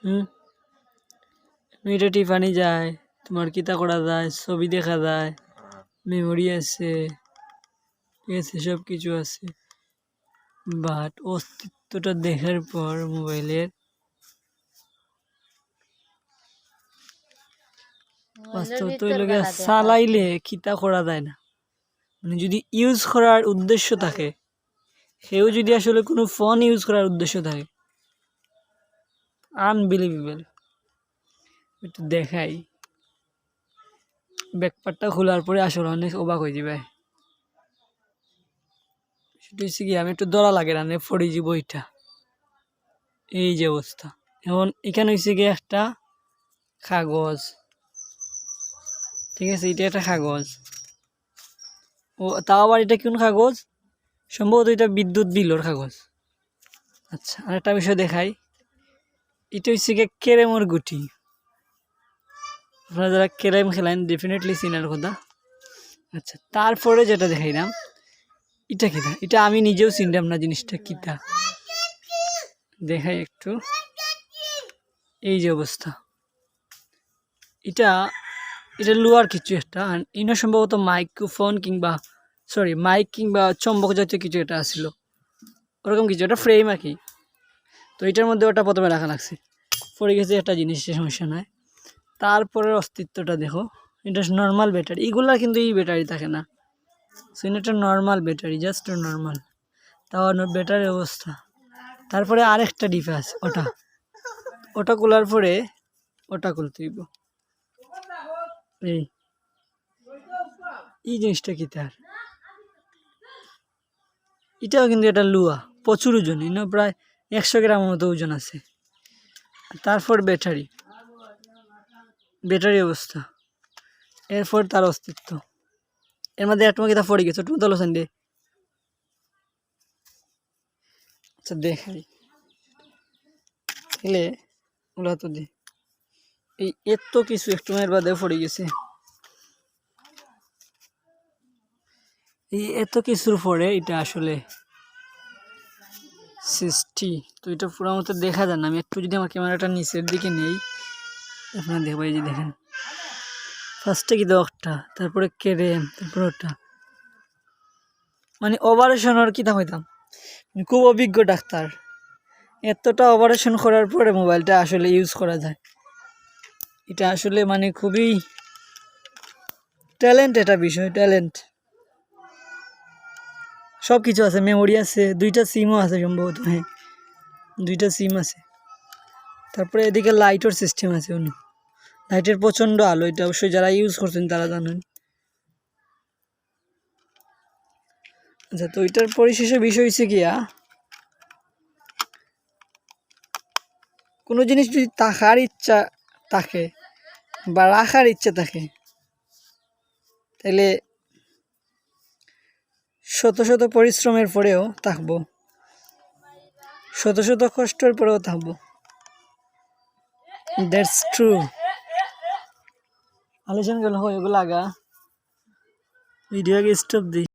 হুম, এটা টিফানি যায়, তোমার কিতা করা যায়, ছবি দেখা যায়, মেমোরি আছে, ঠিক আছে, সব কিছু আছে। বাট অস্তিত্বটা দেখার পর মোবাইলের বাস্তবতা হইল গিয়া চালাইলে কিতা করা যায় না। মানে যদি ইউজ করার উদ্দেশ্য থাকে, সেও যদি আসলে কোনো ফোন ইউজ করার উদ্দেশ্য থাকে, আনবিলিভেবল। একটু দেখাই, ব্যাকপারটা খোলার পরে আসলে অনেক অবাক হয়ে যাবে। সেটা হচ্ছে কি, আমি একটু দরা লাগে না ফোর জি বইটা, এই যে অবস্থা। এখন এখানে হচ্ছে কি একটা কাগজ, ঠিক আছে, এটা একটা কাগজ। ও তাও আবার এটা কোন কাগজ? সম্ভবত এটা বিদ্যুৎ বিলর কাগজ। আচ্ছা, আরেকটা বিষয় দেখাই, এটা হচ্ছে কি ক্যারেমর গুটি। আপনারা যারা ক্যারেম খেলেন ডেফিনেটলি চিনার কথা। আচ্ছা, তারপরে যেটা দেখাইলাম, এটা কিতা, এটা আমি নিজেও চিনলাম না জিনিসটা কিতা। দেখাই একটু, এই যে অবস্থা। এটা এটা লোয়ার কিছু একটা, ইনো সম্ভবত মাইক্রোফোন কিংবা মাইক কিংবা চম্বক জাতীয় কিছু একটা আসছিল, ওরকম কিছু একটা ফ্রেম আর কি। তো এটার মধ্যে ওটা প্রথমে রাখা লাগছে, পড়ে গেছে একটা জিনিস, সমস্যা নয়। তারপরের অস্তিত্বটা দেখো, এটা নর্মাল ব্যাটারি, এগুলা কিন্তু এই ব্যাটারি থাকে না। সো এটা নর্মাল ব্যাটারি, জাস্ট নর্মাল, তাও ব্যাটারির অবস্থা। তারপরে আরেকটা ডিভাইস, ওটা খোলার পরে ওটা খুলতে হইব। এই জিনিসটা কি তার, এটাও কিন্তু এটা লুয়া, প্রচুর ওজন, প্রায় 100 গ্রামের মতো ওজন আছে। তারপর ব্যাটারি অবস্থা, এরপর তার অস্তিত্ব। এর মধ্যে একটা কিতা পড়ে গেছে, তুমি তোলো সান্ডে। আচ্ছা দেখাই, এলে ওগুলা তো দে, এই এত কিছু একটু মেয়ের বাদে পড়ে গেছে। এই এত কিছুর পরে এটা আসলে সৃষ্টি, তো এটা পুরো মতো দেখা যায় না। আমি একটু যদি আমার ক্যামেরাটা নিচের দিকে নেই, আপনারা দেখবো, এই যে দেখেন, ফার্স্টে কি দশটা, তারপরে ক্যারেম, তারপরে ওটা, মানে অপারেশনের কিতা হইতাম, খুব অভিজ্ঞ ডাক্তার, এতটা অপারেশন করার পরে মোবাইলটা আসলে ইউজ করা যায়। এটা আসলে মানে খুবই ট্যালেন্ট, এটা বিষয় ট্যালেন্ট। সব কিছু আছে, মেমোরি আছে, 2টা সিমও আছে সম্ভবত, হ্যাঁ 2টা সিম আছে। তারপরে এদিকে লাইটের সিস্টেম আছে, লাইটের প্রচণ্ড আলো, এটা অবশ্যই যারা ইউজ করছেন তারা জানেন। আচ্ছা, তো এটার পরিশেষে বিষয় হচ্ছে গিয়া, কোনো জিনিস যদি থাকার ইচ্ছা থাকে বা রাখার ইচ্ছা থাকে, তাহলে শত শত পরিশ্রমের পরেও থাকবো, শত শত কষ্টের পরেও থাকবো। That's true. আলোচনা গেল হয়, এগুলো আগা ভিডিও আগে স্টপ দিই।